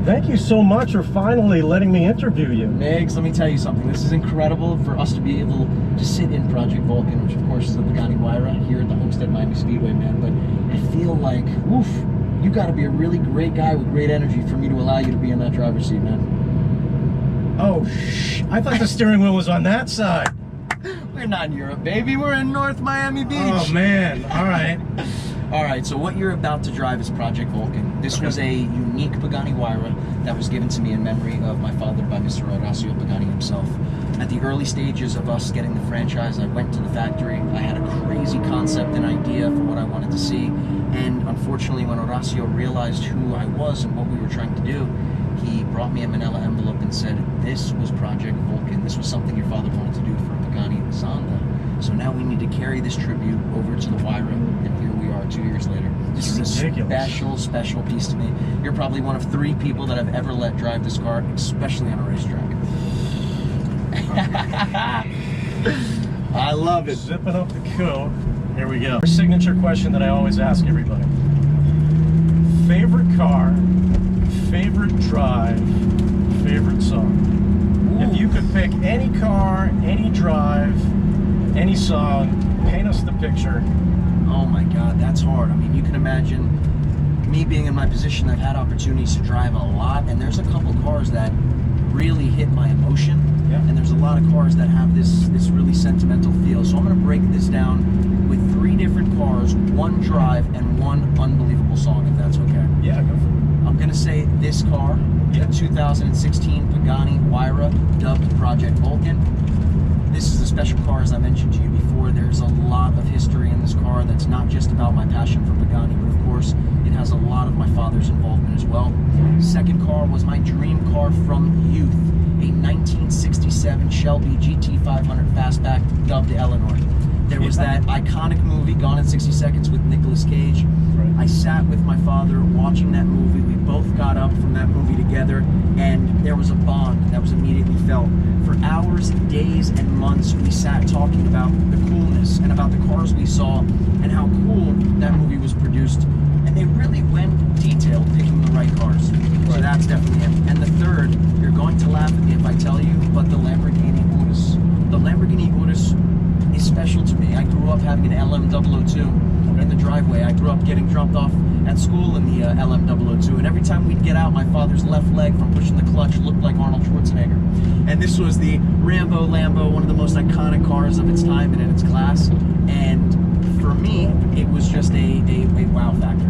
Thank you so much for finally letting me interview you. MIGZ, let me tell you something. This is incredible for us to be able to sit in Project Vulcan, which of course is the Pagani Huayra here at the Homestead-Miami Speedway, man. But I feel like, oof, you got to be a really great guy with great energy for me to allow you to be in that driver's seat, man. Oh, I thought the steering wheel was on that side. We're not in Europe, baby. We're in North Miami Beach. Oh, man. All right. All right, so what you're about to drive is Project Vulcan. This was a unique Pagani Huayra that was given to me in memory of my father by Mr. Horacio Pagani himself. At the early stages of us getting the franchise, I went to the factory. I had a crazy concept and idea for what I wanted to see. And unfortunately, when Horacio realized who I was and what we were trying to do, he brought me a manila envelope and said, this was Project Vulcan. This was something your father wanted to do for a Pagani Zonda. So now we need to carry this tribute over to the Huayra, and here we are 2 years later. This is a special piece to me. You're probably one of 3 people that I've ever let drive this car, especially on a racetrack. I love it. Zipping up the coup. Here we go. Our signature question that I always ask everybody. Favorite car, favorite drive, favorite song. Ooh. If you could pick any car, any drive, any song, paint us the picture. Oh my God, that's hard. I mean, you can imagine me being in my position. I've had opportunities to drive a lot, and there's a couple cars that really hit my emotion. Yeah. And there's a lot of cars that have this really sentimental feel. So I'm going to break this down with 3 different cars, 1 drive, and 1 unbelievable song, if that's okay. Yeah, go for it. I'm going to say this car, the 2016 Pagani Huayra, dubbed Project Vulcan. This is a special car, as I mentioned to you before. There's a lot of history in this car that's not just about my passion for Pagani, but of course, it has a lot of my father's involvement as well. Second car was my dream car from youth, a 1967 Shelby GT500 Fastback, dubbed Eleanor. There was that iconic movie, Gone in 60 Seconds, with Nicolas Cage. Right. I sat with my father watching that movie. We both got up from that movie together, and there was a bond that was immediately felt. For hours, days, and months, we sat talking about the coolness and about the cars we saw and how cool that movie was produced. And they really went detailed picking the right cars. Right. So that's definitely it. And the third, you're going to laugh at me if I tell you, but the Lamborghini Urus. The Lamborghini Urus is special to me. I grew up having an LM002 in the driveway. I grew up getting dropped off at school in the LM002, and every time we'd get out, my father's left leg from pushing the clutch looked like Arnold Schwarzenegger. And this was the Rambo Lambo, one of the most iconic cars of its time and in its class. And for me, it was just a wow factor.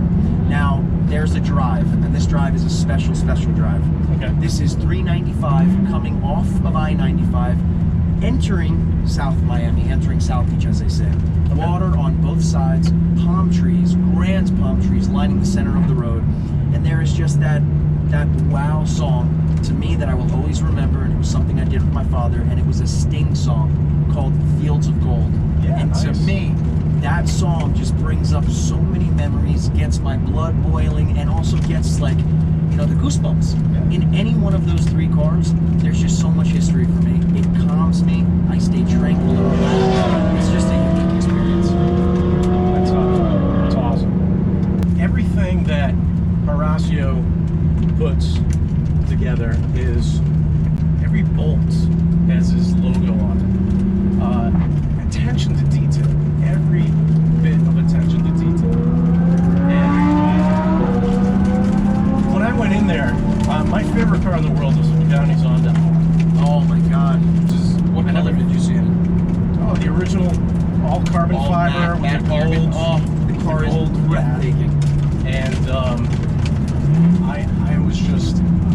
Now, there's a drive, and this drive is a special drive. Okay. This is 395 coming off of I-95, entering South Miami, entering South Beach, as they say. Okay. Water on both sides, palm trees, grand palm trees lining the center of the road. And there is just that wow song to me that I will always remember, and it was something I did with my father, and it was a Sting song called Fields of Gold. Yeah, and nice. To me, that song just brings up so many memories, gets my blood boiling, and also gets, like, you know, the goosebumps. Yeah. In any one of those 3 cars, there's just so much history for me. It calms me. I stay tranquil and relaxed. It's just a unique experience. That's awesome. Everything that Horacio puts together is, every bolt has his logo on it. Attention to detail. Every bit of attention to detail. And when I went in there, my favorite car in the world was the Pagani Zonda. Oh my God. What color did you see it? Oh, the original all carbon fiber with the gold. Oh, the car is breathtaking. And I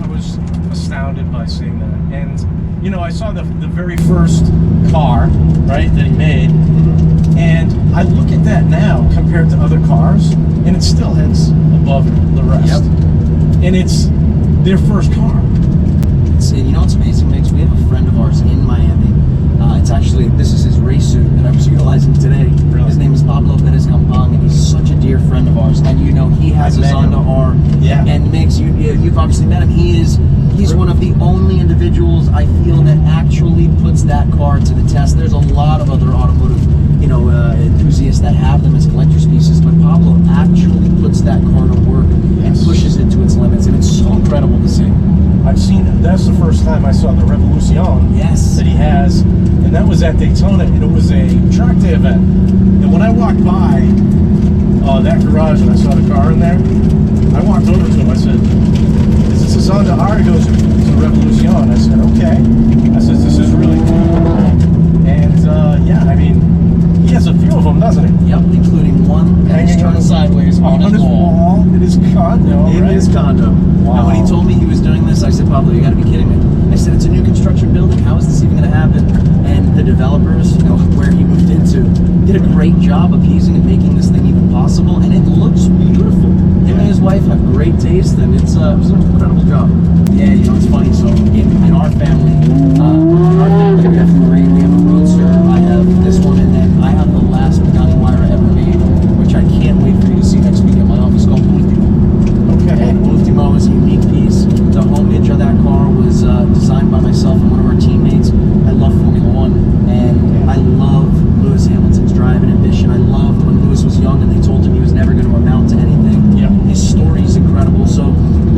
was astounded by seeing that. And you know, I saw the very first car, right, that he made, and I look at that now compared to other cars, and it still hits above the rest. Yep. And it's their first car. You know what's amazing, MIGZ? We have a friend of ours in Miami. It's actually, this is his race suit that I was utilizing today. Really? His name is Pablo Perez-Campang, and he's such a dear friend of ours. And you know, he has a Zonda R. Yeah. And MIGZ, you've obviously met him. He's one of the only individuals I feel that actually puts that car to the test. There's a lot of other automotive, you know, enthusiasts that have them as collector's pieces, but Pablo actually puts that car to work and pushes it to its limits, and it's so incredible to see. was at Daytona, and it was a track day event. And when I walked by that garage and I saw the car in there, I walked over to him. I said, "Is this a Zonda R?" He goes, "It's a Revolution." I said, "Okay." I said, "This is really cool." And yeah, I mean, he has a few of them, doesn't he? Yep, including one that is turned sideways on his wall. In his condo. In his condo. Wow. And when he told me he was doing this, I said, "Pablo, you got to be kidding me." I said, "It's a new construction building. How is this even going to happen?" And the developers, you know, where he moved into, did a great job appeasing and making this thing even possible, and it looks beautiful. Him and his wife have great taste, and it was an incredible job. Yeah, you know, it's funny. So in our family, we have three. We have a Roadster. I have this one, and then I have the last Pagani Huayra ever made, which I can't wait for you to see next week at my office, called Ultimo. Okay. And Ultimo is a unique piece. The homage of that car was designed by myself and one of our teammates. I love Formula One, and I love Lewis Hamilton's drive and ambition. I loved when Lewis was young and they told him he was never going to amount to anything. Yeah. His story is incredible. So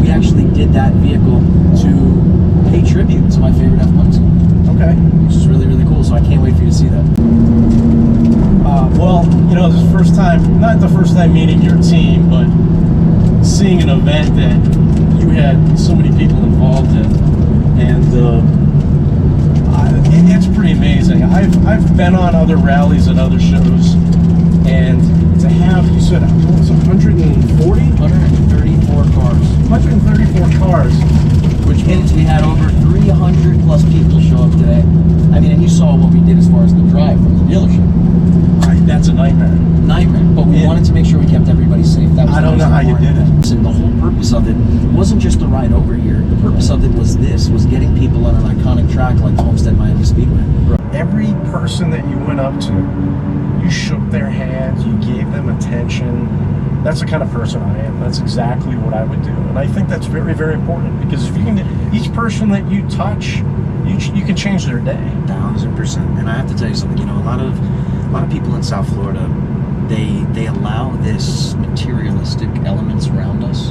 we actually did that vehicle to pay tribute to my favorite F1 team. Okay. Which is really, really cool. So I can't wait for you to see that. Well, you know, this is the first time, not the first time meeting your team, but seeing an event that you had so many people involved in, and it's pretty amazing. I've been on other rallies and other shows, and to have, you said, what was it, 140? 134 cars. 134 cars. Which means we had over 300 plus people show up today. I mean, and you saw what we did as far as the drive from the dealership. That's a nightmare. But we wanted to make sure we kept everybody safe. That was I don't know how you did it. And the whole purpose of it wasn't just to ride over here. The purpose of it was getting people on an iconic track like the Homestead-Miami Speedway. Every person that you went up to, you shook their hands, you gave them attention. That's the kind of person I am. That's exactly what I would do. And I think that's very, very important, because if you can, each person that you touch, you can change their day. 1000%. And I have to tell you something, you know, a lot of people in South Florida, they allow this materialistic elements around us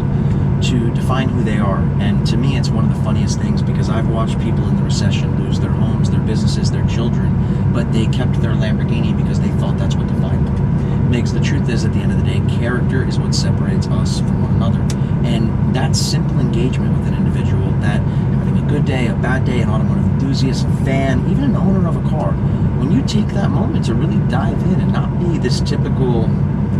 to define who they are. And to me, it's one of the funniest things, because I've watched people in the recession lose their homes, their businesses, their children, but they kept their Lamborghini because they thought that's what defined them. MIGZ, the truth is, at the end of the day, character is what separates us from one another. And that simple engagement with an individual, that having a good day, a bad day, an automotive enthusiast, a fan, even an owner of a car, when you take that moment to really dive in and not be this typical,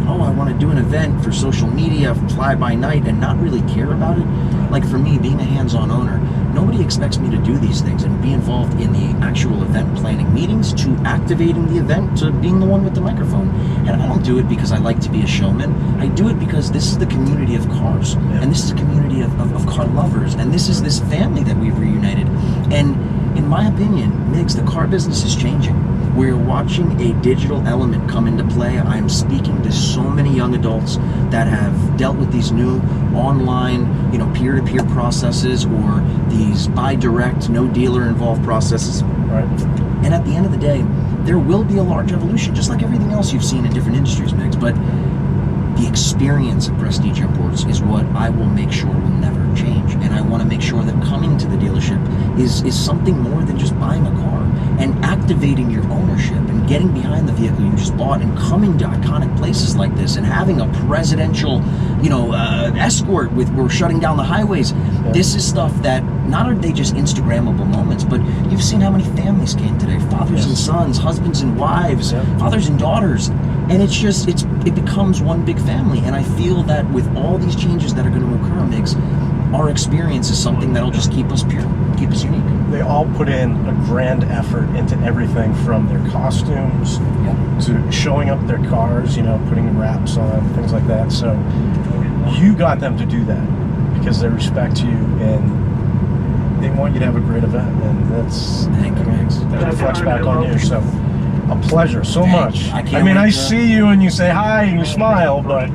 oh, I want to do an event for social media, fly by night, and not really care about it. Like for me, being a hands-on owner, nobody expects me to do these things and be involved in the actual event planning meetings, to activating the event, to being the one with the microphone. And I don't do it because I like to be a showman. I do it because this is the community of cars, and this is a community of car lovers, and this is this family that we've reunited. And in my opinion, MIGZ, the car business is changing. We're watching a digital element come into play. I'm speaking to so many young adults that have dealt with these new online, you know, peer-to-peer processes, or these buy direct, no dealer involved processes. Right. And at the end of the day, there will be a large evolution, just like everything else you've seen in different industries, MIGZ. But the experience of Prestige Imports is what I will make sure will never change. And I want to make sure that coming to the dealership is something more than just buying a car, and activating your ownership and getting behind the vehicle you just bought, and coming to iconic places like this, and having a presidential, you know, escort with, we're shutting down the highways. Yeah. This is stuff that not are they just Instagrammable moments, but you've seen how many families came today, fathers and sons, husbands and wives, fathers and daughters. And it's just, it becomes one big family. And I feel that with all these changes that are going to occur, MIGZ, our experience is something that'll just keep us pure, keep us unique. They all put in a grand effort into everything, from their costumes to showing up their cars, you know, putting wraps on, things like that. So you got them to do that because they respect you and they want you to have a great event. And that's, thank you, MIGZ. That reflects back on you. So a pleasure so much. I mean, I see you and you say hi and you smile, but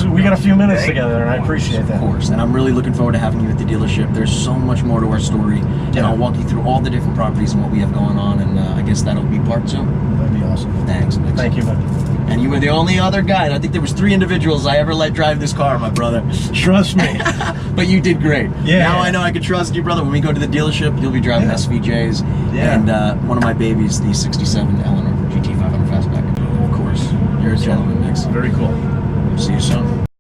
we got a few minutes together, and I appreciate that. Of course, and I'm really looking forward to having you at the dealership. There's so much more to our story, and I'll walk you through all the different properties and what we have going on, and I guess that'll be part 2. That'd be awesome. Thanks, MIGZ. Thank you, man. And you were the only other guy. And I think there was 3 individuals I ever let drive this car, my brother. Trust me. But you did great. Yeah. Now I know I can trust you, brother. When we go to the dealership, you'll be driving SVJs. Yeah. And one of my babies, the 67 Eleanor GT500 Fastback. Of course. You're a gentleman, Mix. Very cool. See you soon.